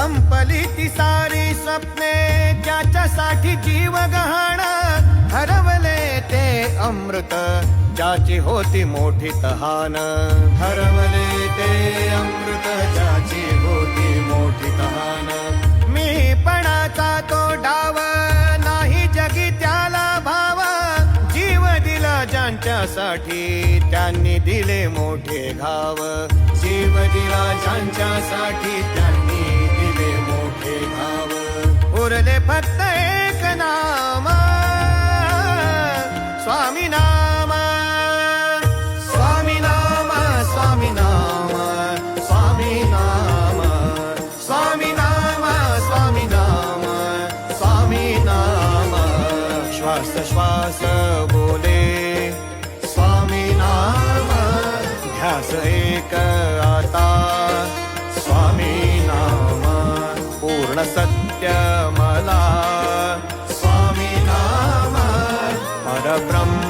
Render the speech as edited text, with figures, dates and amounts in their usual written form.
संपली ती सारी स्वप्ने ज्याच्यासाठी जीव गहाण हरवले ते अमृत ज्याची होती मोठी तहान हरवले ते अमृत ज्याची होती मोठी तहान मीपणाचा तो डाव नाही जगी त्याला भाव जीव दिला ज्यांच्यासाठी त्यांनी दिले मोठे घाव जीव दिला ज्यांच्यासाठी त्यांनी दिले मोठे घाव उरले फक्त एक नाम स्वामी नाम स्वामी नाम स्वामी नाम स्वामी नाम स्वामी नाम स्वामी नाम स्वामी नाम श्वास श्वास बोले स्वामी नाम ध्यास एक आता स्वामी नाम पूर्ण सत्य मला स्वामी नाम परब्रह्म